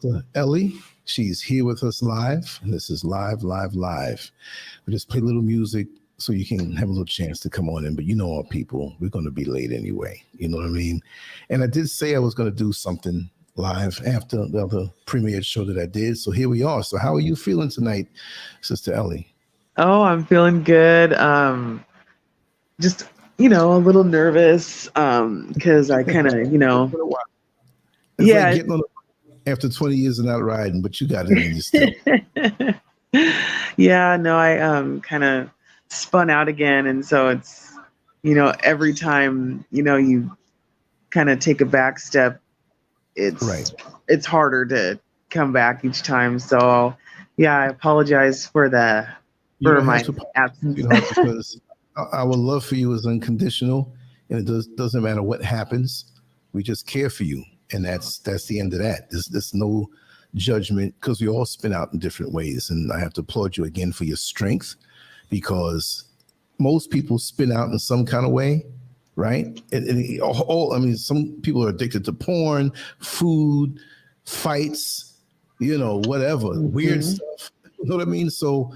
sister Ellie. She's here with us live, and this is live. We just play a little music so you can have a little chance to come on in. But you know our people, we're going to be late anyway. You know what I mean? And I did say I was going to do something live after the other premiere show that I did. So here we are. So how are you feeling tonight, Sister Ellie? Oh, I'm feeling good. Just, a little nervous because I kind of, It's like getting on after 20 years of not riding, but you got it in you still. Yeah, no, I kind of spun out again. And so it's, every time, you kind of take a back step, it's harder to come back each time. So yeah, I apologize for my absence. Because our love for you is unconditional, and it doesn't matter what happens. We just care for you, and that's the end of that. There's no judgment, because we all spin out in different ways. And I have to applaud you again for your strength, because most people spin out in some kind of way, right? Some people are addicted to porn, food, fights, whatever, weird stuff. You know what I mean? So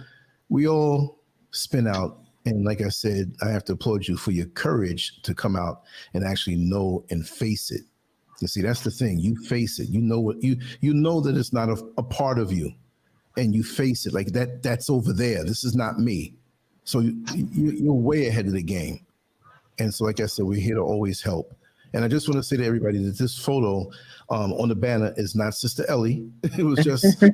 we all spin out. And like I said, I have to applaud you for your courage to come out and actually know and face it. You see, that's the thing. You face it. You know what you know that it's not a part of you, and you face it like that. That's over there. This is not me. So you're way ahead of the game. And so, like I said, we're here to always help. And I just want to say to everybody that this photo on the banner is not Sister Ellie. It was just, you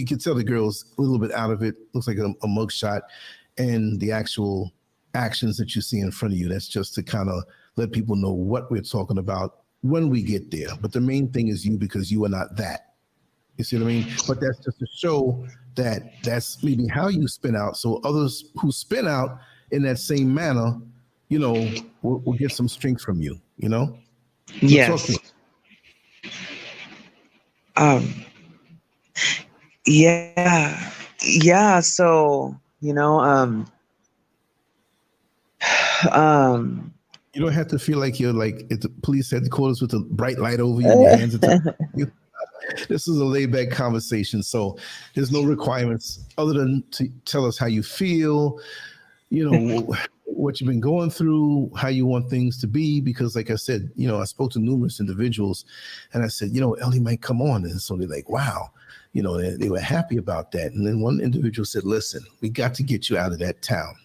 can tell the girl's a little bit out of it. Looks like a mug shot, and the actual actions that you see in front of you. That's just to kind of let people know what we're talking about when we get there. But the main thing is you, because you are not that. You see what I mean? But that's just to show that that's maybe how you spin out. So others who spin out in that same manner, will get some strength from you, Yes. Yeah. So, you don't have to feel like you're like at the police headquarters with a bright light over you and your hands at you. This is a laid-back conversation, so there's no requirements other than to tell us how you feel, what you've been going through, how you want things to be. Because like I said, I spoke to numerous individuals, and I said, Ellie might come on. And so they're like, wow, they were happy about that. And then one individual said, listen, we got to get you out of that town.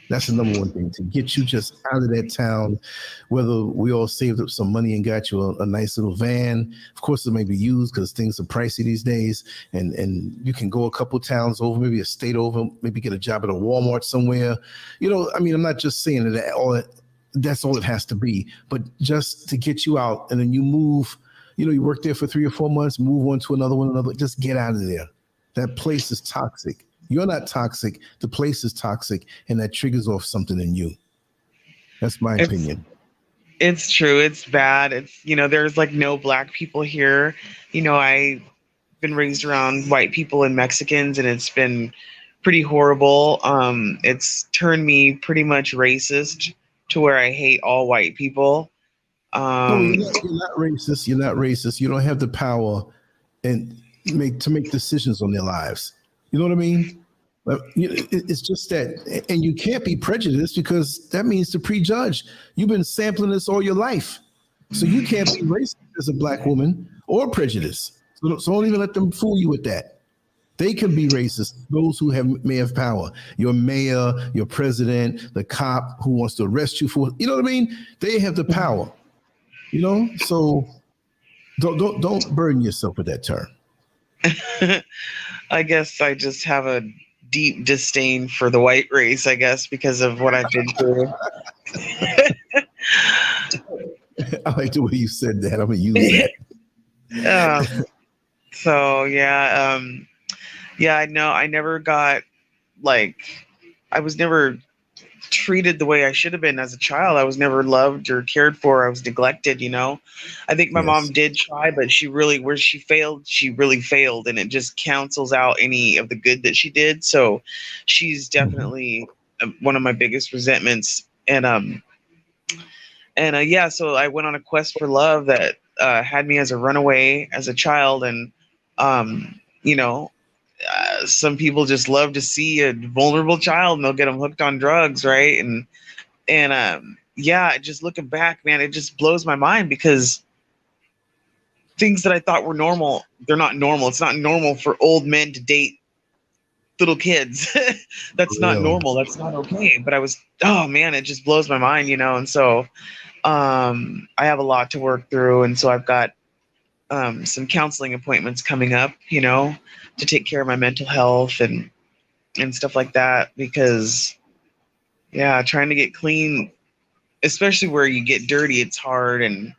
That's the number one thing, to get you just out of that town. Whether we all saved up some money and got you a nice little van. Of course, it may be used because things are pricey these days. And you can go a couple towns over, maybe a state over, maybe get a job at a Walmart somewhere. I'm not just saying that that's all it has to be, but just to get you out. And then you move, you work there for 3 or 4 months, move on to another one, just get out of there. That place is toxic. You're not toxic. The place is toxic, and that triggers off something in you. That's my opinion. It's true. It's bad. It's, there's like no black people here. I've been raised around white people and Mexicans, and it's been pretty horrible. It's turned me pretty much racist to where I hate all white people. No, you're not racist. You're not racist. You don't have the power to make decisions on their lives. You know what I mean? It's just that, and you can't be prejudiced, because that means to prejudge. You've been sampling this all your life, so you can't be racist as a black woman or prejudiced. So don't even let them fool you with that. They can be racist. Those who may have power, your mayor, your president, the cop who wants to arrest you for, you know what I mean? They have the power. So don't burden yourself with that term. I guess I just have a deep disdain for the white race, I guess, because of what I've been through. I like the way you said that. I'm going to use that. So, yeah. I know I never got, I was never treated the way I should have been as a child. I was never loved or cared for. I was neglected, I think my mom did try, but where she really failed, and it just cancels out any of the good that she did. So she's definitely one of my biggest resentments. So I went on a quest for love that had me as a runaway as a child, and you know, some people just love to see a vulnerable child and they'll get them hooked on drugs, right? And yeah, just looking back, man, it just blows my mind because things that I thought were normal, they're not normal. It's not normal for old men to date little kids. That's not normal. That's not okay. But oh man, it just blows my mind, you know? And so I have a lot to work through. And so I've got some counseling appointments coming up, you know, to take care of my mental health and stuff like that, because yeah, trying to get clean, especially where you get dirty, it's hard. And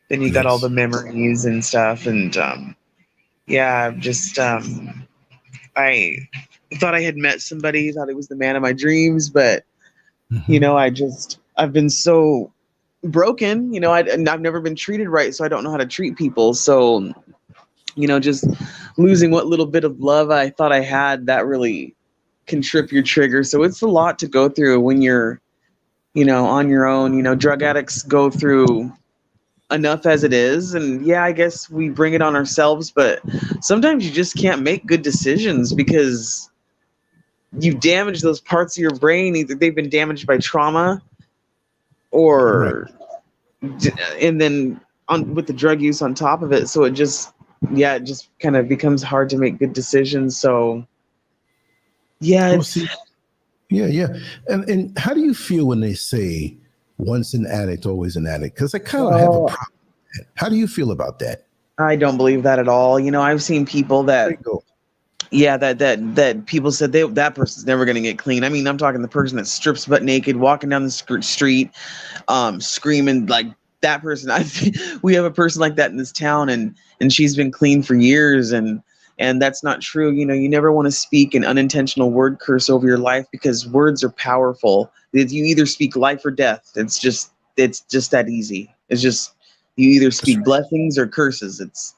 then you got all the memories and stuff. And yeah, just I thought I had met somebody, thought he was the man of my dreams, but you know, I've been so broken, you know, I've never been treated right, so I don't know how to treat people. So, you know, just losing what little bit of love I thought I had, that really can trip your trigger. So it's a lot to go through when you're, you know, on your own. You know, drug addicts go through enough as it is, and yeah, I guess we bring it on ourselves, but sometimes you just can't make good decisions because you damage those parts of your brain. Either they've been damaged by trauma, or and then with the drug use on top of it. So it just kind of becomes hard to make good decisions. So yeah, yeah. And how do you feel when they say once an addict, always an addict? Because I kind of have a problem with that. How do you feel about that? I don't believe that at all. You know, I've seen people that that people said that person's never going to get clean. I mean, I'm talking the person that strips butt naked, walking down the street, screaming, like that person. We have a person like that in this town, and she's been clean for years, and that's not true. You know, you never want to speak an unintentional word curse over your life, because words are powerful. You either speak life or death. It's just that easy. It's just, you either speak blessings or curses.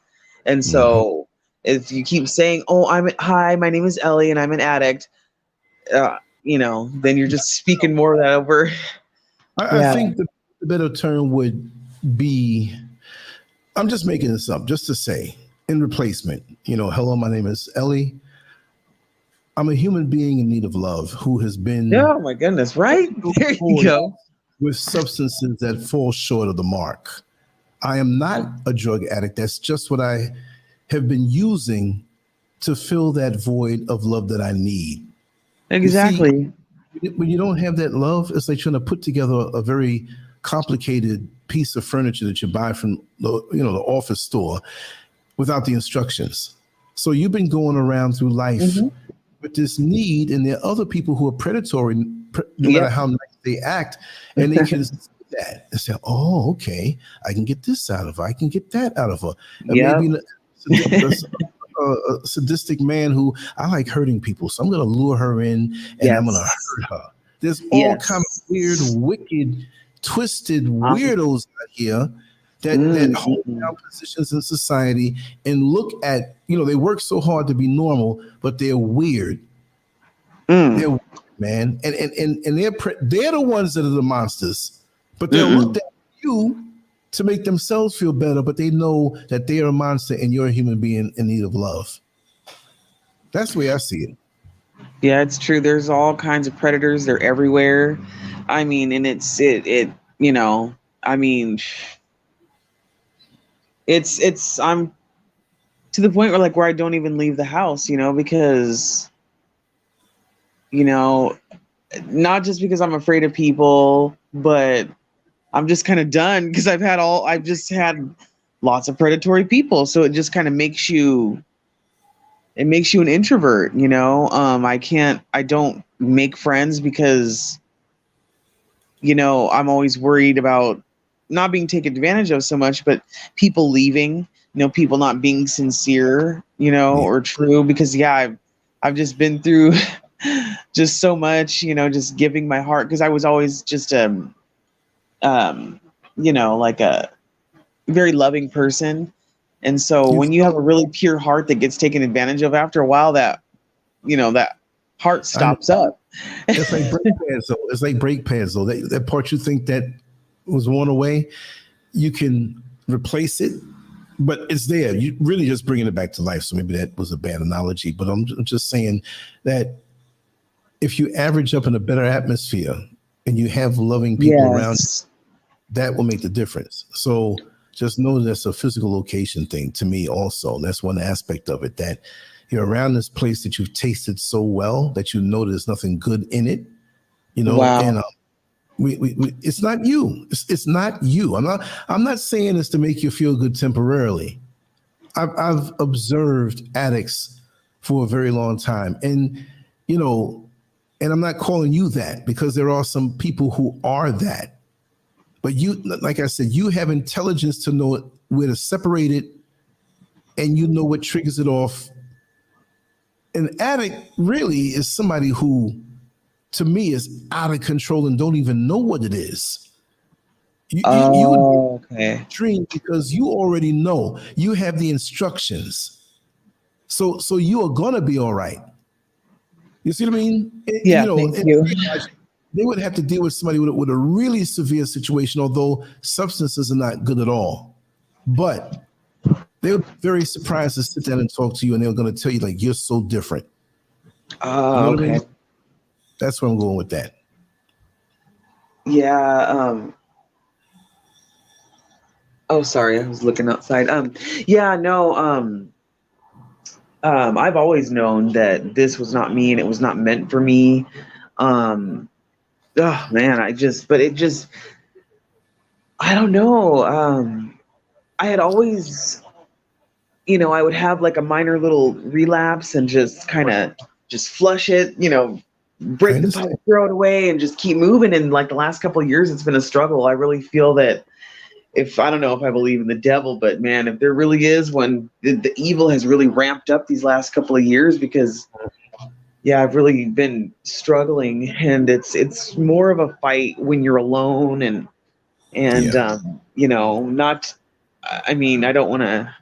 And so if you keep saying, "Oh, hi, my name is Ellie and I'm an addict," you know, then you're just speaking more of that over. I think the better term would be, I'm just making this up just to say, in replacement, you know, hello, my name is Ellie. I'm a human being in need of love who has been, oh my goodness, right? There you go. With substances that fall short of the mark. I am not a drug addict. That's just what I have been using to fill that void of love that I need. Exactly. See, when you don't have that love, it's like trying to put together a very complicated piece of furniture that you buy from the office store without the instructions. So you've been going around through life with this need, and there are other people who are predatory, no matter how nice they act, and they can see that and say, "Oh, okay, I can get this out of her. I can get that out of her." Maybe a sadistic man who, I like hurting people, so I'm going to lure her in and I'm going to hurt her. There's all kind of weird, wicked, twisted weirdos out here that hold down positions in society and look at, they work so hard to be normal, but they're weird. They're weird, man. And they're the ones that are the monsters, but they'll look at you to make themselves feel better, but they know that they are a monster and you're a human being in need of love. That's the way I see it. Yeah, it's true. There's all kinds of predators. They're everywhere. I mean, and it's I'm to the point where I don't even leave the house, because, not just because I'm afraid of people, but I'm just kind of done because I've just had lots of predatory people. So it just kind of makes you an introvert, I don't make friends because, I'm always worried about not being taken advantage of so much, but people leaving, people not being sincere, or true, because I've just been through just so much, just giving my heart, because I was always just like a very loving person. And so when you have a really pure heart that gets taken advantage of, after a while, that heart stops up. It's like brake pads, though. It's like brake pads, though. That part you think that was worn away, you can replace it, but it's there. You really just bringing it back to life. So maybe that was a bad analogy, but I'm just saying that if you average up in a better atmosphere and you have loving people around you, that will make the difference. So just know that's a physical location thing to me also. That's one aspect of it, that you're around this place that you've tasted so well that you know there's nothing good in it, you know. Wow. And we it's not you. It's not you. I'm not saying this to make you feel good temporarily. I've observed addicts for a very long time, and you know, and I'm not calling you that, because there are some people who are that. But you, like I said, you have intelligence to know where to separate it, and you know what triggers it off. An addict really is somebody who, to me, is out of control and don't even know what it is. You would be dream, because you already know. You have the instructions. So you are gonna be all right. You see what I mean? Yeah, thank you. They would have to deal with somebody with a really severe situation, although substances are not good at all. But they were very surprised to sit down and talk to you, and they were going to tell you, like, you're so different. Oh, you know okay. I mean? That's where I'm going with that. Yeah. Oh, sorry, I was looking outside. Yeah, no. I've always known that this was not me, and it was not meant for me. Oh man, I don't know. I had always, I would have like a minor little relapse and just kind of just flush it, break the pipe, throw it away, and just keep moving. And like the last couple of years, it's been a struggle. I really feel that I don't know if I believe in the devil, but man, if there really is one, the evil has really ramped up these last couple of years, because yeah, I've really been struggling, and it's more of a fight when you're alone and not, I mean, I don't want to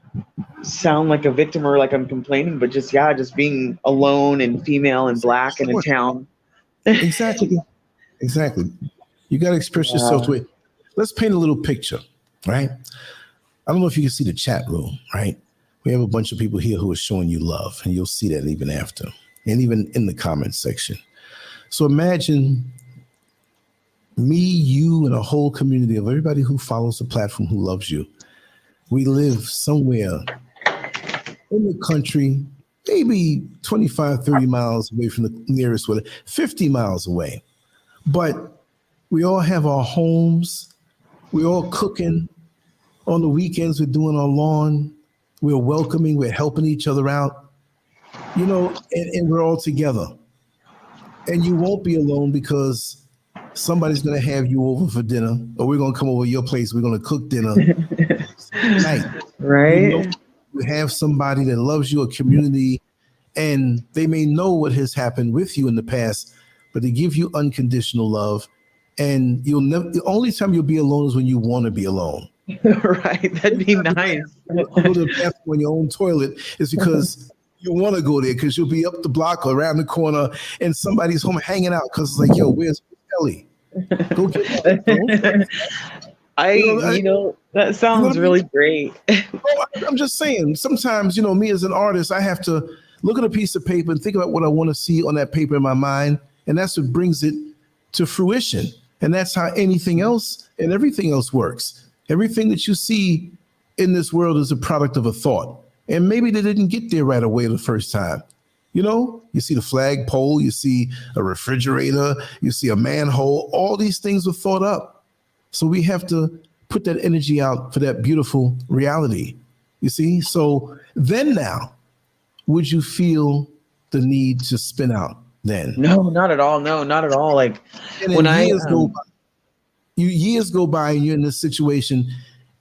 sound like a victim or like I'm complaining, but just being alone and female and black and in town. Exactly. You got to express yourself to it. Let's paint a little picture, right? I don't know if you can see the chat room, right? We have a bunch of people here who are showing you love, and you'll see that even after, and even in the comments section. So imagine me, you, and a whole community of everybody who follows the platform, who loves you. We live somewhere in the country, maybe 25, 30 miles away from the nearest one, 50 miles away. But we all have our homes. We're all cooking. On the weekends, we're doing our lawn. We're welcoming. We're helping each other out, and we're all together. And you won't be alone, because somebody's going to have you over for dinner, or we're going to come over to your place. We're going to cook dinner tonight. Right. You have somebody that loves you, a community, and they may know what has happened with you in the past, but they give you unconditional love. And the only time you'll be alone is when you want to be alone. Right. That'd be nice. Go to the bathroom on your own toilet is because you want to go there, because you'll be up the block or around the corner and somebody's home hanging out, because it's like, yo, where's Ellie? Go get her. That sounds really great. I'm just saying, sometimes, me as an artist, I have to look at a piece of paper and think about what I want to see on that paper in my mind. And that's what brings it to fruition. And that's how anything else and everything else works. Everything that you see in this world is a product of a thought. And maybe they didn't get there right away the first time. You see the flagpole, you see a refrigerator, you see a manhole, all these things were thought up. So we have to put that energy out for that beautiful reality, you see? So then now, would you feel the need to spin out then? No, not at all. No, not at all. Like when years go by and you're in this situation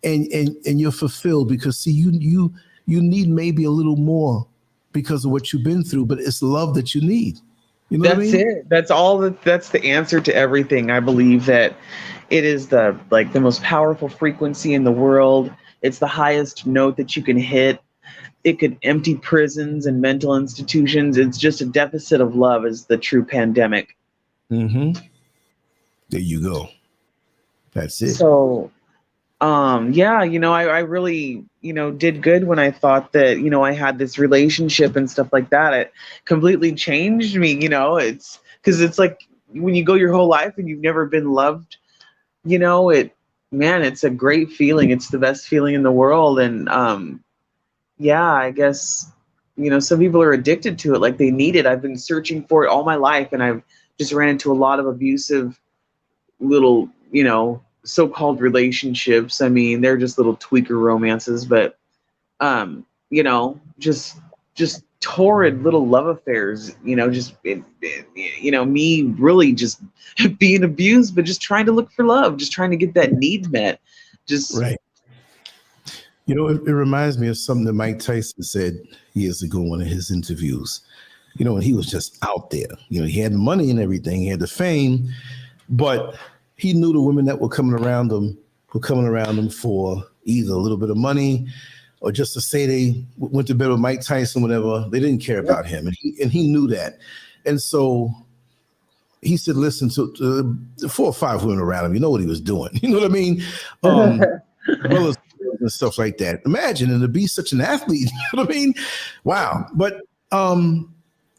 and you're fulfilled, because see, you need maybe a little more because of what you've been through, but it's love that you need. You know what I mean? It. That's all. That's the answer to everything. I believe that it is the most powerful frequency in the world. It's the highest note that you can hit. It could empty prisons and mental institutions. It's just a deficit of love is the true pandemic. Mm-hmm. There you go. That's it. So Yeah, I really, did good when I thought that, I had this relationship and stuff like that. It completely changed me, it's because it's like when you go your whole life and you've never been loved, it's a great feeling. It's the best feeling in the world. And yeah, I guess, some people are addicted to it, like they need it. I've been searching for it all my life, and I've just ran into a lot of abusive little, so-called relationships. I mean, they're just little tweaker romances, but just torrid little love affairs, me really just being abused, but just trying to look for love, just trying to get that need met. Just Right. It reminds me of something that Mike Tyson said years ago in one of his interviews. When he was just out there, he had the money and everything, he had the fame, but he knew the women that were coming around him for either a little bit of money or just to say they went to bed with Mike Tyson, whatever. They didn't care about him, and he knew that. And so he said, listen, to 4 or 5 women around him, you know what he was doing. You know what I mean? Well, and stuff like that. Imagine, and to be such an athlete, you know what I mean? Wow. But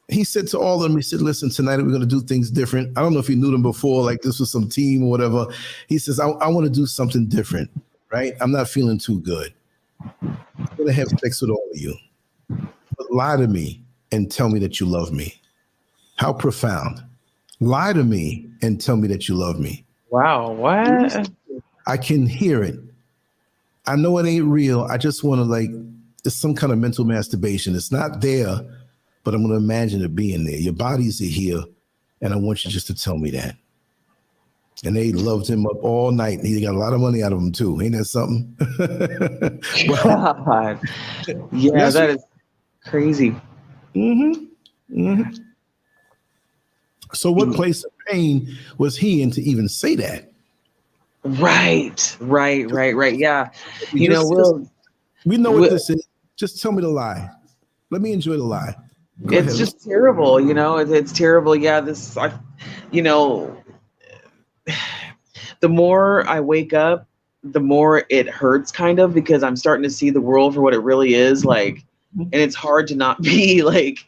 he said to all of them, he said, listen, tonight we're going to do things different. I don't know if he knew them before, like this was some team or whatever. He says, I want to do something different, right? I'm not feeling too good. I'm going to have sex with all of you. But lie to me and tell me that you love me. How profound. Lie to me and tell me that you love me. Wow, what? I can hear it. I know it ain't real. I just want to it's some kind of mental masturbation. It's not there, but I'm going to imagine it being there. Your bodies are here, and I want you just to tell me that. And they loved him up all night. And he got a lot of money out of him too. Ain't that something? God. Yeah, that is crazy. Mm-hmm. Mm-hmm. So what place of pain was he in to even say that? Right. Yeah. We know what this is. Just tell me the lie. Let me enjoy the lie. It's just terrible, it's terrible. Yeah, the more I wake up, the more it hurts, kind of, because I'm starting to see the world for what it really is, like, and it's hard to not be like,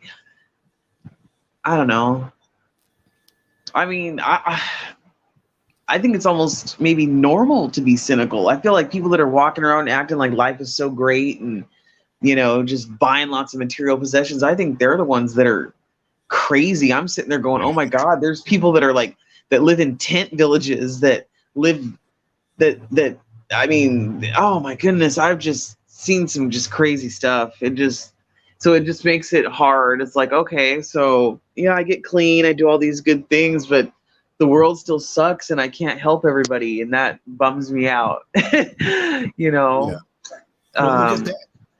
I don't know. I mean, I think it's almost maybe normal to be cynical. I feel like people that are walking around acting like life is so great and, just buying lots of material possessions, I think they're the ones that are crazy. I'm sitting there going, oh my God, there's people that are that live in tent villages, that I mean, oh my goodness, I've just seen some just crazy stuff. So it just makes it hard. It's like, okay, so yeah, I get clean, I do all these good things, but the world still sucks and I can't help everybody, and that bums me out. Yeah. Well,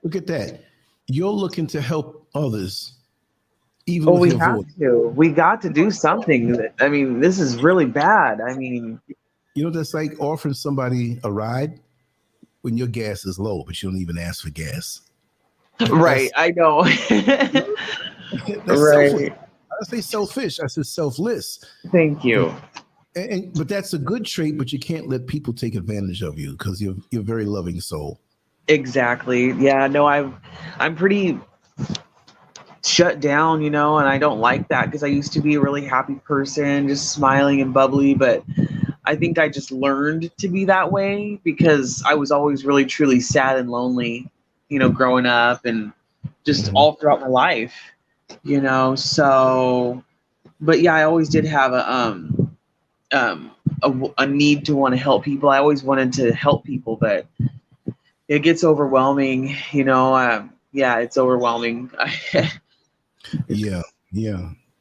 look at that. You're looking to help others. Even with your voice. We got to do something. This is really bad. That's like offering somebody a ride when your gas is low, but you don't even ask for gas. Right. I know. That's right. I say selfish. I said selfless. Thank you. But that's a good trait, but you can't let people take advantage of you because you're a very loving soul. Exactly. Yeah, no, I'm pretty shut down, and I don't like that, because I used to be a really happy person, just smiling and bubbly, but I think I just learned to be that way because I was always really truly sad and lonely, growing up and just all throughout my life, so, but yeah, I always did have a need to want to help people. I always wanted to help people, but it gets overwhelming, yeah, it's overwhelming. Yeah.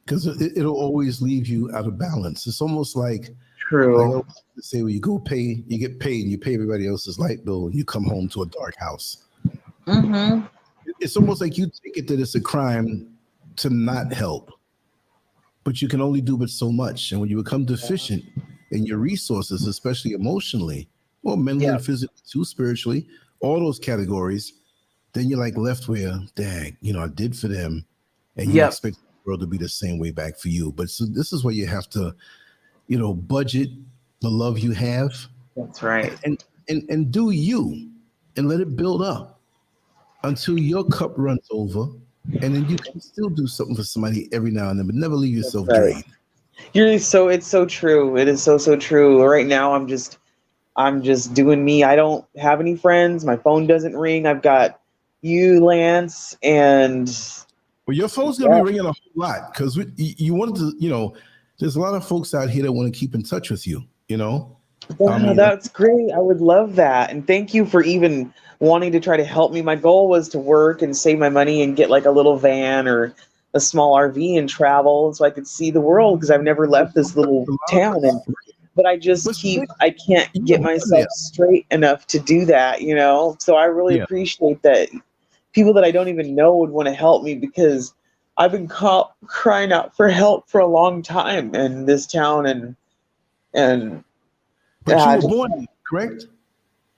Because it'll always leave you out of balance. It's almost like, true. Say when you get paid, and you pay everybody else's light bill, and you come home to a dark house. Mm-hmm. It's almost like you take it that it's a crime to not help, but you can only do but so much. And when you become deficient in your resources, especially emotionally, or mentally, physically, too, spiritually, all those categories, then you're like left where, dang, I did for them, and you expect the world to be the same way back for you. But so this is where you have to, budget the love you have. That's right. and do you, and let it build up until your cup runs over, and then you can still do something for somebody every now and then, but never leave yourself drained. It's so true. It is so true. Right now I'm just doing me. I don't have any friends. My phone doesn't ring. I've got you, Lance, and well, your phone's gonna be ringing a whole lot because you wanted to, there's a lot of folks out here that want to keep in touch with you, That's great. I would love that. And thank you for even wanting to try to help me. My goal was to work and save my money and get like a little van or a small RV and travel so I could see the world, because I've never left this little town. But I can't get myself straight enough to do that, So I really appreciate that people that I don't even know would want to help me, because I've been crying out for help for a long time in this town. And but you were born, correct?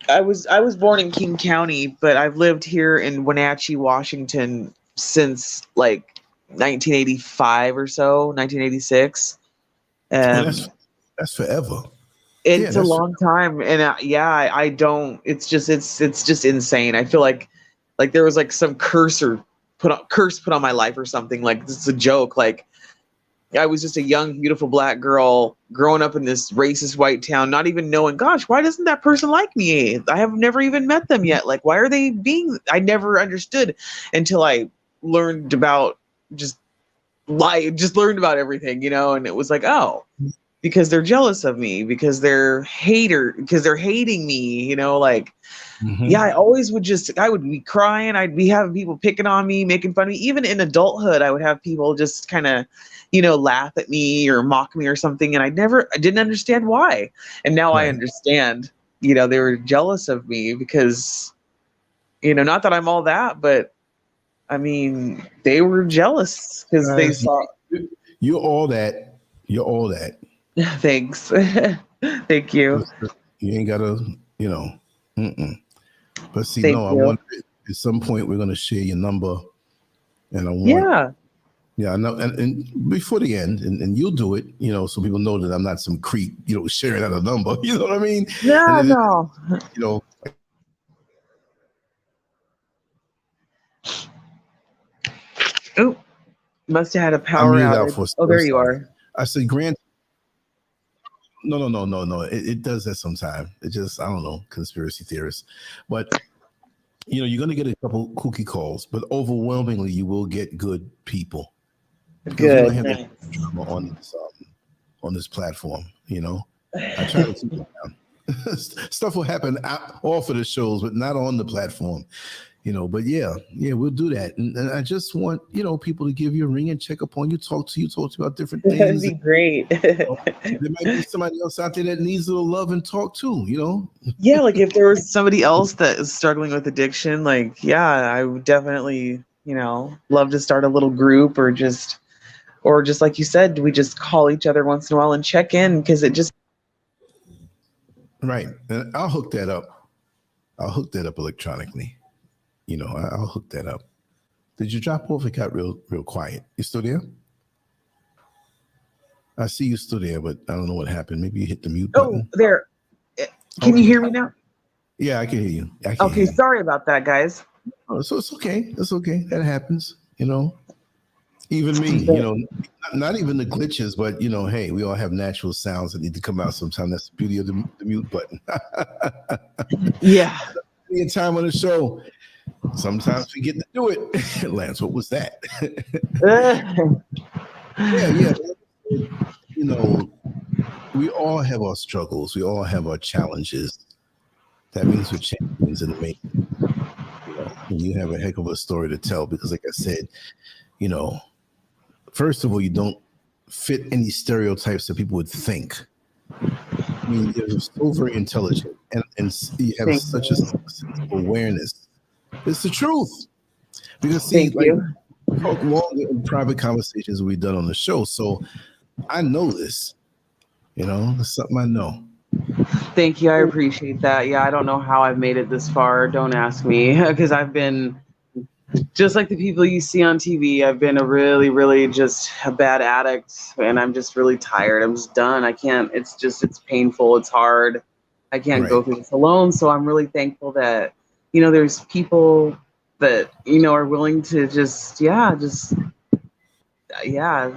I was born in King County, but I've lived here in Wenatchee, Washington since like 1985 or so, 1986. That's forever. It's a long time, and I don't. It's just insane. I feel like there was like some curse put on my life or something. Like this is a joke. Like I was just a young, beautiful black girl growing up in this racist white town, not even knowing, gosh, why doesn't that person like me? I have never even met them yet. Like, why are they being? I never understood until I learned about learned about everything, and it was like, oh, because they're jealous of me, because they're hating me, like, I always I would be crying. I'd be having people picking on me, making fun of me. Even in adulthood, I would have people just kind of, laugh at me or mock me or something. And I didn't understand why. And now I understand, they were jealous of me because, not that I'm all that, but I mean, they were jealous because they saw. You're all that. You're all that. Thanks. Thank you. You ain't gotta, But see, Thank I you. want at some point we're gonna share your number, and I want, I know, and before the end, and you'll do it, so people know that I'm not some creep, sharing out a number. You know what I mean? Yeah, no. Oh, must have had a power outage. Oh, there you are. I said, Grant. No. It does that sometimes. It just, I don't know, conspiracy theorists. But, you're going to get a couple kooky calls, but overwhelmingly you will get good people. Good. We don't have that drama on this platform, I try to keep it down. Stuff will happen off of the shows, but not on the platform. But we'll do that. And I just want, people to give you a ring and check up on you, talk to you about different things. That'd be great. There might be somebody else out there that needs a little love and talk too, Yeah, like if there was somebody else that is struggling with addiction, I would definitely, love to start a little group or just like you said, we just call each other once in a while and check in, because it just. Right. And I'll hook that up. Electronically. I'll hook that up. Did you drop off? It got real quiet. You still there? I see you still there, but I don't know what happened. Maybe you hit the mute button. Oh, there. Can you hear me now? Yeah, I can hear you. Okay, sorry about that, guys. Oh, so it's okay. It's okay. That happens. Even me. Not even the glitches, but hey, we all have natural sounds that need to come out sometime. That's the beauty of the mute button. Yeah. Any time on the show. Sometimes we get to do it. Lance, what was that? Yeah. We all have our struggles. We all have our challenges. That means we're champions in the making. And you have a heck of a story to tell because, like I said, first of all, you don't fit any stereotypes that people would think. I mean, you're so very intelligent and you have such a sense of awareness. It's the truth. Because see, we talk longer in private conversations we've done on the show. So I know this. It's something I know. Thank you. I appreciate that. Yeah, I don't know how I've made it this far. Don't ask me, because I've been just like the people you see on TV. I've been a really, really just a bad addict, and I'm just really tired. I'm just done. I can't. It's painful. It's hard. I can't Right. go through this alone. So I'm really thankful that, there's people that, are willing to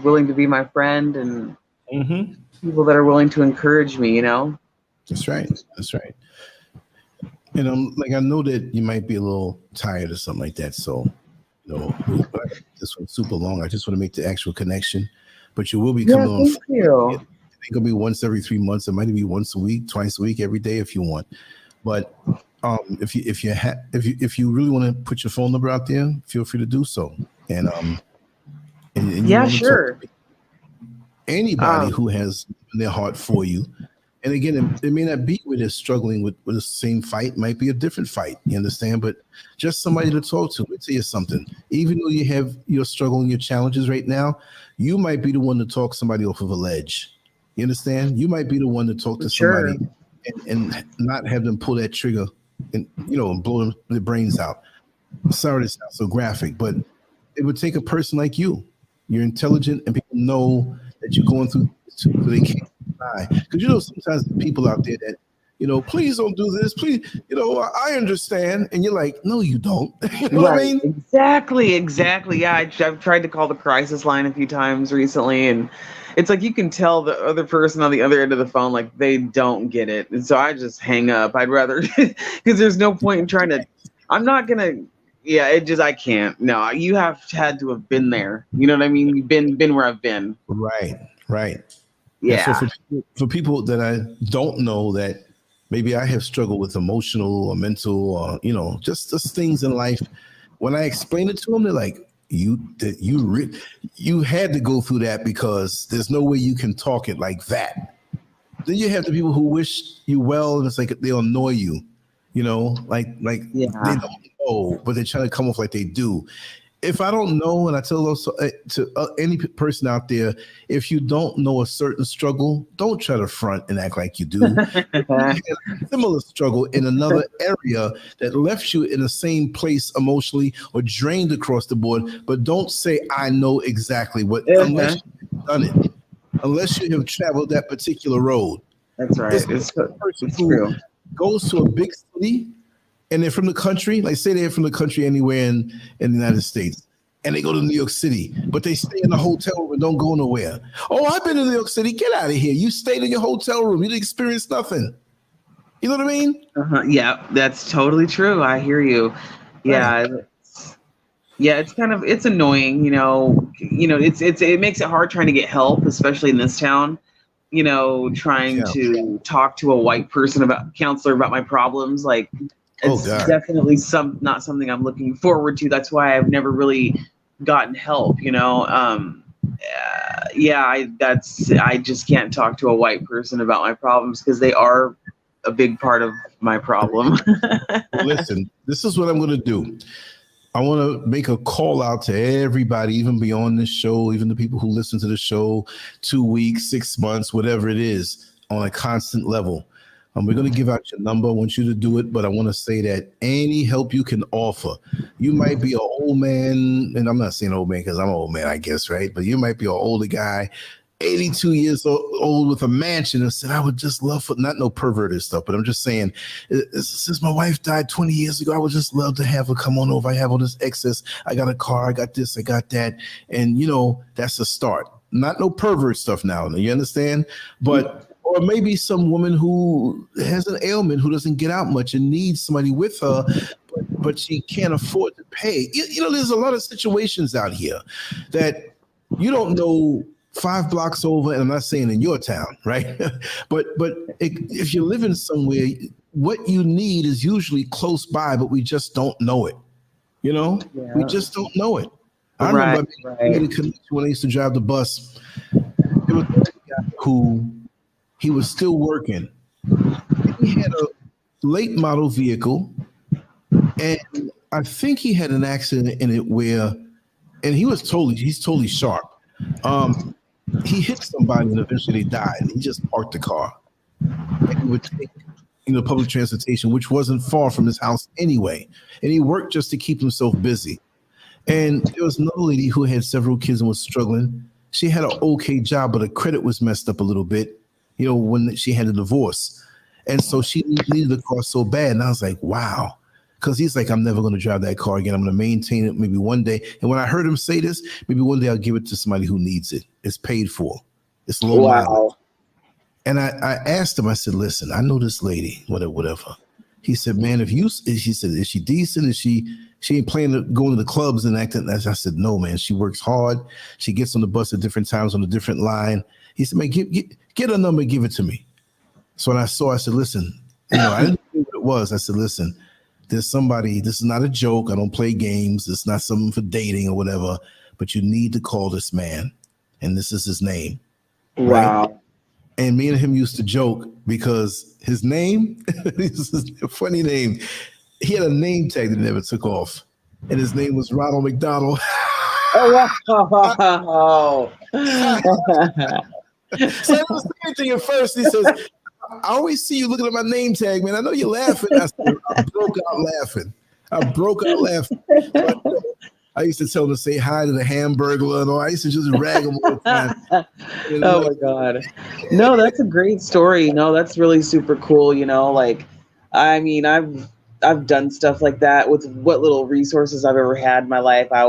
willing to be my friend, and Mm-hmm. people that are willing to encourage me, That's right. That's right. And I know that you might be a little tired or something like that. So, this one's super long. I just want to make the actual connection. But you will be Yeah, coming on. thank you. It ain't gonna be once every 3 months. It might be once a week, twice a week, every day if you want. But if you really want to put your phone number out there, feel free to do so. And you Yeah, want to sure. talk to anybody who has in their heart for you. And again, it may not be where they're struggling with the same fight. It might be a different fight. You understand? But just somebody to talk to. Let me tell you something. Even though you have your struggle and your challenges right now, you might be the one to talk somebody off of a ledge. You understand? You might be the one to talk to somebody and not have them pull that trigger and blow their brains out. Sorry to sound so graphic, but it would take a person like you. You're intelligent, and people know that you're going through this too, so they can't lie. Because sometimes the people out there that please don't do this, please, I understand, and you're like, no, you don't. You know what I mean? Exactly. Yeah, I've tried to call the crisis line a few times recently, and it's like you can tell the other person on the other end of the phone, like, they don't get it, and so I just hang up. I'd rather, because there's no point in trying to. I'm not gonna. Yeah, I can't. No, you have had to have been there. You know what I mean? You've been where I've been. Right. Yeah. So for people that I don't know, that maybe I have struggled with emotional or mental or just things in life. When I explain it to them, they're like, you had to go through that because there's no way you can talk it like that. Then you have the people who wish you well, and it's like they'll annoy you. They don't know, but they're trying to come off like they do. If I don't know, and I tell those to any person out there, if you don't know a certain struggle, don't try to front and act like you do. You had a similar struggle in another area that left you in the same place emotionally or drained across the board, but don't say, I know exactly what, unless you've done it, unless you have traveled that particular road. That's right. It's true. Goes to a big city and they're from the country, like say they're from the country anywhere in the United States, and they go to New York City, but they stay in the hotel room and don't go nowhere. Oh, I've been to New York City. Get out of here. You stayed in your hotel room. You didn't experience nothing. You know what I mean? Yeah, that's totally true. I hear you. Yeah. Right. Yeah, it's annoying, it makes it hard trying to get help, especially in this town. Trying to talk to a white counselor about my problems, like it's definitely not something I'm looking forward to. That's why I've never really gotten help, I just can't talk to a white person about my problems because they are a big part of my problem. Listen, this is what I'm going to do. I want to make a call out to everybody, even beyond this show, even the people who listen to the show 2 weeks, 6 months, whatever it is, on a constant level. We're going to give out your number. I want you to do it, but I want to say that any help you can offer. You might be an old man, and I'm not saying old man because I'm an old man, I guess, right? But you might be an older guy, 82 years old with a mansion, and said, I would just love for, not no perverted stuff, but I'm just saying, since my wife died 20 years ago, I would just love to have her come on over. I have all this excess. I got a car. I got this. I got that. And, that's a start. Not no pervert stuff now. You understand? But, or maybe some woman who has an ailment, who doesn't get out much and needs somebody with her, but she can't afford to pay. There's a lot of situations out here that you don't know 5 blocks over, and I'm not saying in your town, right? but if you're living somewhere, what you need is usually close by, but we just don't know it. We just don't know it. I remember when I used to drive the bus, there was a guy who he was still working. He had a late model vehicle, and I think he had an accident in it and he's totally sharp. He hit somebody and eventually they died. And he just parked the car. And he would take, public transportation, which wasn't far from his house anyway. And he worked just to keep himself busy. And there was another lady who had several kids and was struggling. She had an okay job, but her credit was messed up a little bit, when she had a divorce. And so she needed the car so bad. And I was like, wow. Because he's like, I'm never going to drive that car again. I'm going to maintain it maybe one day. And when I heard him say this, maybe one day I'll give it to somebody who needs it. It's paid for. It's low mileage. And I asked him, I said, listen, I know this lady, whatever. He said, man, she said, is she decent? Is she ain't going to the clubs and acting? I said, no, man, she works hard. She gets on the bus at different times on a different line. He said, man, get her number and give it to me. So when I said, listen, I didn't know what it was. I said, listen, there's somebody, this is not a joke. I don't play games. It's not something for dating or whatever, but you need to call this man. And this is his name. Wow. Right? And me and him used to joke because his name, this is a funny name. He had a name tag that never took off. And his name was Ronald McDonald. Oh, So I was saying to you first, he says, I always see you looking at my name tag, man. I know you're laughing. I said, I broke out laughing. So I used to tell him to say hi to the Hamburglar and all. I used to just rag him all the time. Oh my God. No, that's a great story. No, that's really super cool. Like, I mean, I've done stuff like that with what little resources I've ever had in my life. I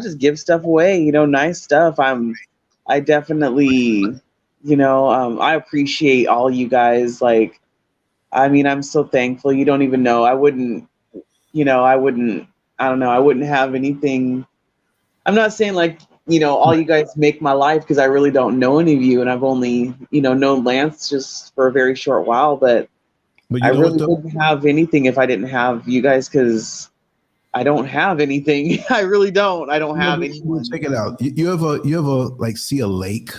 just give stuff away, nice stuff. I definitely, I appreciate all you guys. Like, I mean, I'm so thankful. You don't even know. I wouldn't have anything. I'm not saying like, all you guys make my life, because I really don't know any of you. And I've only, known Lance just for a very short while, but I really wouldn't have anything if I didn't have you guys, because I don't have anything. I really don't. I don't have anyone. Check it out. You ever like see a lake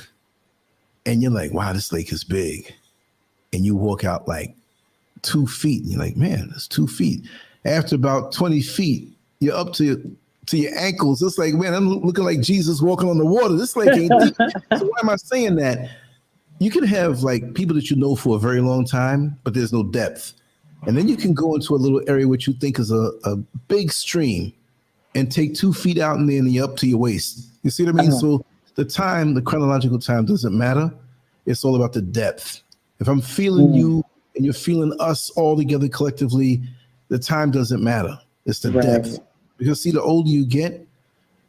and you're like, wow, this lake is big. And you walk out like 2 feet and you're like, man, that's 2 feet. After about 20 feet, you're up to your ankles. It's like, man, I'm looking like Jesus walking on the water. This lake ain't deep. So why am I saying that? You can have like people that you know for a very long time, but there's no depth. And then you can go into a little area which you think is a big stream and take 2 feet out in there and you're up to your waist. You see what I mean? So the chronological time doesn't matter. It's all about the depth. If I'm feeling you and you're feeling us all together collectively, the time doesn't matter. It's the depth. Because see, the older you get,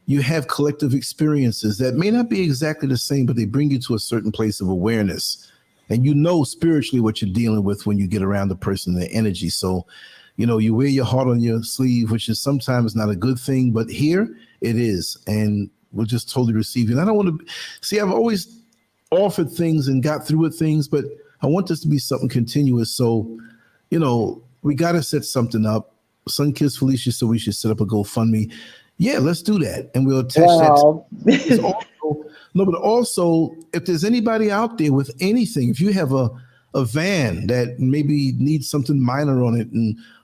you have collective experiences that may not be exactly the same, but they bring you to a certain place of awareness. And spiritually what you're dealing with when you get around the person, their energy. So, you wear your heart on your sleeve, which is sometimes not a good thing, but here it is. And we're just totally receiving. I don't want to see, I've always offered things and got through with things, but I want this to be something continuous. So, we got to set something up. Sun Kiss Felicia said we should set up a GoFundMe. Yeah, let's do that. And we'll attach that. But also, if there's anybody out there with anything, if you have a van that maybe needs something minor on it,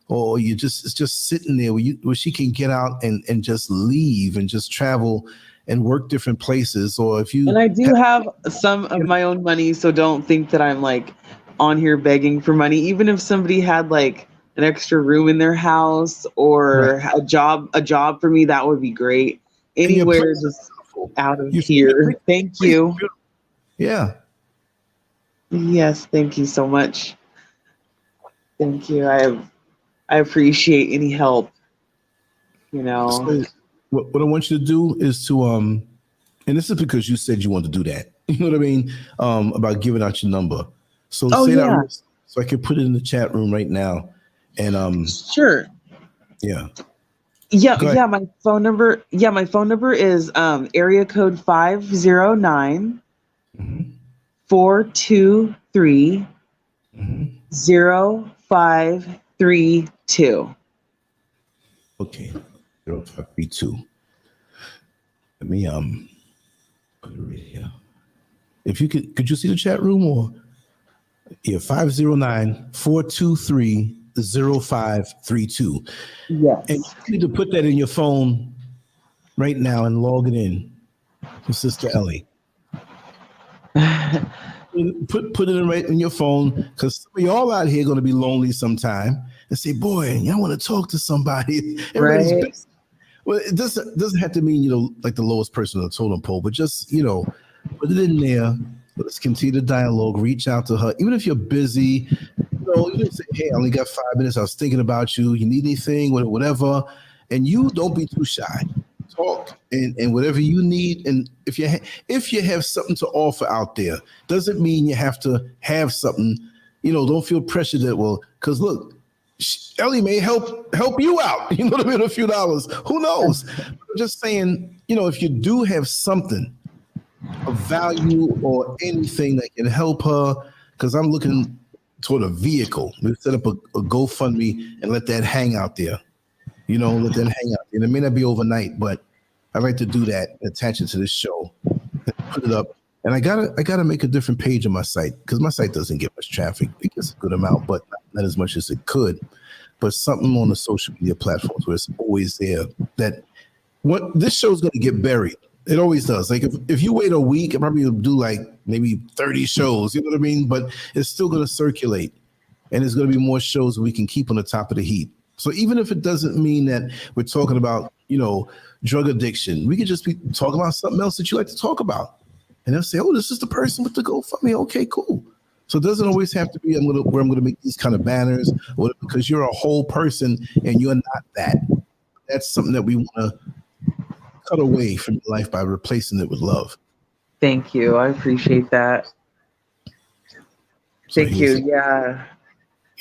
or it's just sitting there where she can get out and just leave and just travel and work different places. Or if you and I do have some of my own money, so don't think that I'm like on here begging for money. Even if somebody had like an extra room in their house or a job for me, that would be great. Anywhere just out of here. Thank you. Yeah. Yes, thank you so much. Thank you. I appreciate any help. So what I want you to do is to and this is because you said you want to do that. You know what I mean? About giving out your number. So say that so I can put it in the chat room right now. And sure. Yeah. Yeah, my phone number is area code 509 423 0532. Okay. 0532. Let me put it right here. If you could you see the chat room or 509 423 0532. Yes. And you need to put that in your phone right now and log it in for Sister Ellie. Put it right in your phone, because y'all out here going to be lonely sometime and say, boy, y'all want to talk to somebody. Everybody's busy. Well, it doesn't have to mean, like the lowest person on the totem pole, but just, put it in there. Let's continue the dialogue. Reach out to her. Even if you're busy, you just say, hey, I only got 5 minutes. I was thinking about you. You need anything, whatever. And you don't be too shy. Talk and whatever you need. And if you have something to offer out there, doesn't mean you have to have something. Don't feel pressured that, because look, Ellie may help you out. You know what I mean? A few dollars. Who knows? I'm just saying, if you do have something of value or anything that can help her, because I'm looking toward a vehicle. We set up a GoFundMe and let that hang out there. Let that hang out there. And it may not be overnight, but I like to do that, attach it to this show, put it up. And I gotta make a different page on my site, because my site doesn't get much traffic. It gets a good amount, but not as much as it could. But something on the social media platforms where it's always there, that this show's gonna get buried. It always does. Like if you wait a week, it probably will do like maybe 30 shows, you know what I mean? But it's still gonna circulate, and there's gonna be more shows we can keep on the top of the heap. So even if it doesn't mean that we're talking about, drug addiction, we could just be talking about something else that you like to talk about. And they'll say, oh, this is the person with the GoFundMe. Okay, cool. So it doesn't always have to be where I'm going to make these kind of banners, because you're a whole person and you're not that. That's something that we want to cut away from your life by replacing it with love. Thank you. I appreciate that. So Thank you. Yeah.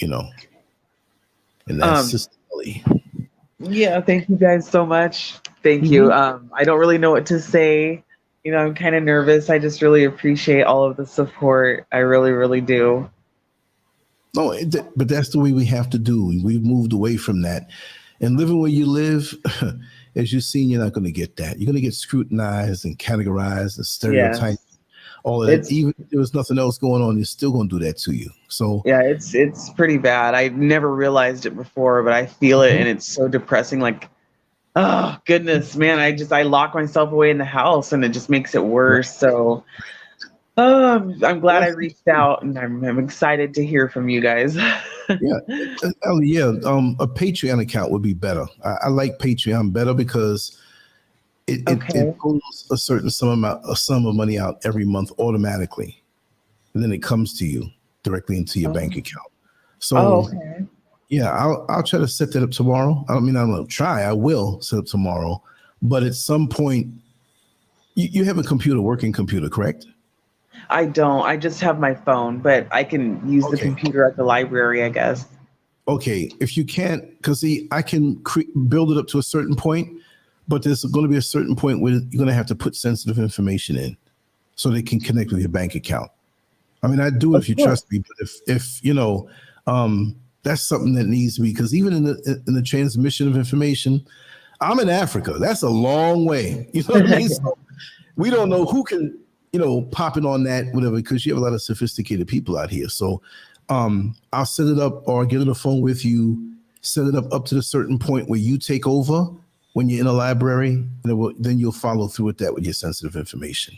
And that's just Ellie. Yeah. Thank you guys so much. Thank you. I don't really know what to say. I'm kind of nervous. I just really appreciate all of the support. I really, really do. No, but that's the way we have to do. We've moved away from that. And living where you live, as you've seen, you're not going to get that. You're going to get scrutinized and categorized and stereotyped. All of that. Even if there was nothing else going on, you're still going to do that to you. So yeah, it's pretty bad. I never realized it before, but I feel it, and it's so depressing. Like, oh goodness, man, I lock myself away in the house, and it just makes it worse. So I'm glad I reached out, and I'm excited to hear from you guys. Ellie, a Patreon account would be better. I like Patreon better because it pulls a certain sum of money out every month automatically, and then it comes to you directly into your bank account. So yeah, I'll try to set that up tomorrow. I will set up tomorrow, but at some point, you have a working computer, correct? I don't. I just have my phone, but I can use the computer at the library, I guess. Okay, if you can't, because I can build it up to a certain point, but there's going to be a certain point where you're going to have to put sensitive information in so they can connect with your bank account. I mean, I do it if you trust me, but if that's something that needs to be, because even in the transmission of information, I'm in Africa. That's a long way. You know what I mean? So we don't know who can, pop in on that, whatever, because you have a lot of sophisticated people out here. So I'll set it up or get on the phone with you, set it up to the certain point where you take over when you're in a library, and then you'll follow through with that with your sensitive information.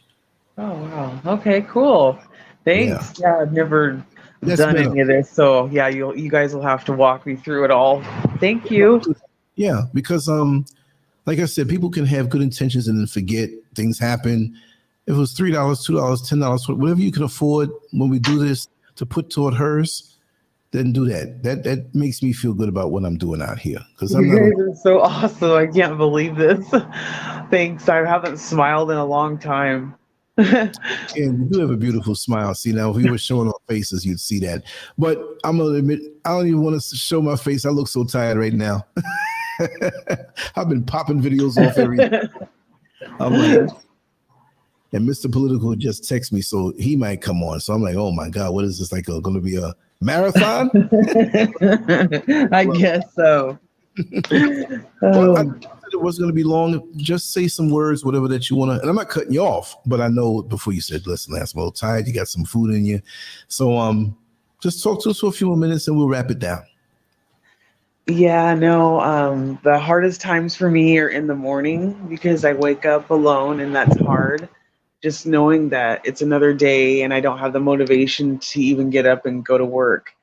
Oh, wow. Okay, cool. Thanks. Yeah, I've never done any of this. So yeah, you guys will have to walk me through it all. Thank you. Yeah, because like I said, people can have good intentions and then forget. Things happen. If it was $3, $2, $10, whatever you can afford when we do this to put toward hers, then do that. That makes me feel good about what I'm doing out here. Because you guys are so awesome. I can't believe this. Thanks. I haven't smiled in a long time. And you do have a beautiful smile. See, now if we were showing our faces, you'd see that. But I'm gonna admit, I don't even want to show my face. I look so tired right now. I've been popping videos off everything. I'm like, and Mr. Political just texted me, so he might come on. So I'm like, oh my God, what is this, like going to be a marathon? I guess so. Well, I said it wasn't going to be long. Just say some words, whatever that you want to. And I'm not cutting you off, but I know before you said, listen, I'm a little tired. You got some food in you. So just talk to us for a few more minutes and we'll wrap it down. Yeah, no, the hardest times for me are in the morning because I wake up alone and that's hard. Just knowing that it's another day and I don't have the motivation to even get up and go to work.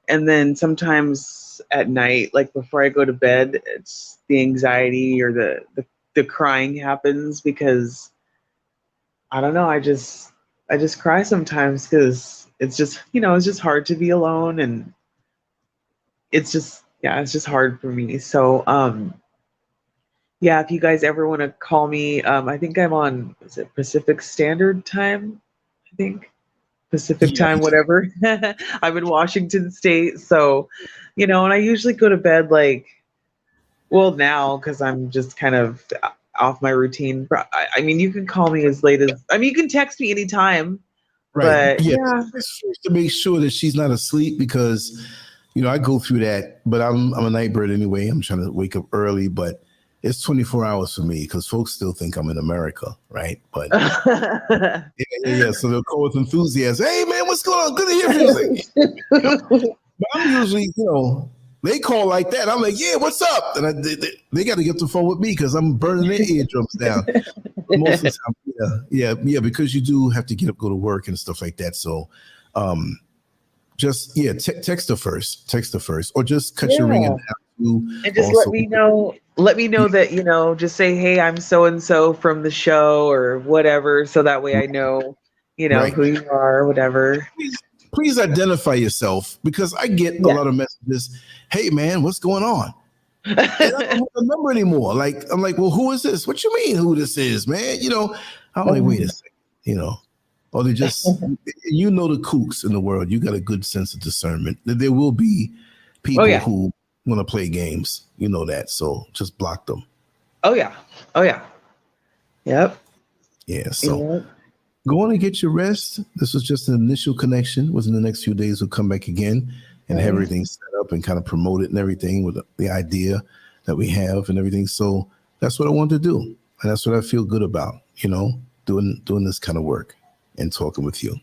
And then sometimes at night, like before I go to bed, it's the anxiety or the crying happens because I don't know, I just cry sometimes because it's just, it's just hard to be alone and it's just, yeah, it's just hard for me. So, yeah, if you guys ever want to call me, I think I'm on, is it Pacific Standard Time? I think Pacific Yeah. Time, whatever. I'm in Washington State. So, and I usually go to bed like, well, now, because I'm just kind of off my routine. I mean, you can call me as late as, you can text me anytime. Right. But yeah. It's first to make sure that she's not asleep because, I go through that, but I'm a night bird anyway. I'm trying to wake up early, but it's 24 hours for me because folks still think I'm in America, right? But yeah. So they'll call with enthusiasm. Hey, man, what's going on? Good to hear from you. But I'm usually, they call like that. I'm like, yeah, what's up? And they got to get the phone with me because I'm burning their eardrums down. Most of the time, yeah, because you do have to get up, go to work and stuff like that. So just, text her first, or just cut your ring in half. And just let me know that, just say, hey, I'm so-and-so from the show or whatever. So that way I know, Right. who you are, whatever. Please identify yourself because I get a lot of messages. Hey man, what's going on? And I don't have the number anymore. I'm like, well, who is this? What you mean who this is, man? I'm like, wait a second, or they just, the kooks in the world. You got a good sense of discernment. There will be people who want to play games, that. So just block them. Oh yeah. Yep. Yeah. So go on and get your rest. This was just an initial connection. Within the next few days, we'll come back again and have everything set up and kind of promote it and everything with the idea that we have and everything. So that's what I want to do. And that's what I feel good about, doing this kind of work and talking with you.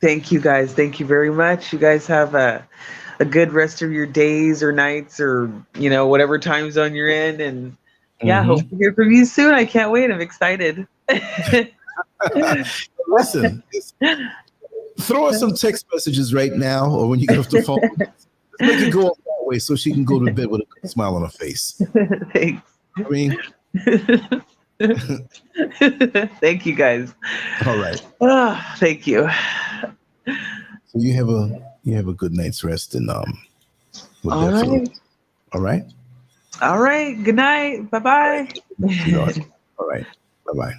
Thank you guys. Thank you very much. You guys have a good rest of your days or nights or, whatever time zone you're in. And hope to hear from you soon. I can't wait. I'm excited. Listen, throw her some text messages right now or when you get off the phone. Make it go up that way so she can go to bed with a good smile on her face. Thanks. I mean, thank you guys. All right. Thank you. So you have a good night's rest and we'll all right. All right. All right. Good night. Bye-bye. All right. Bye-bye.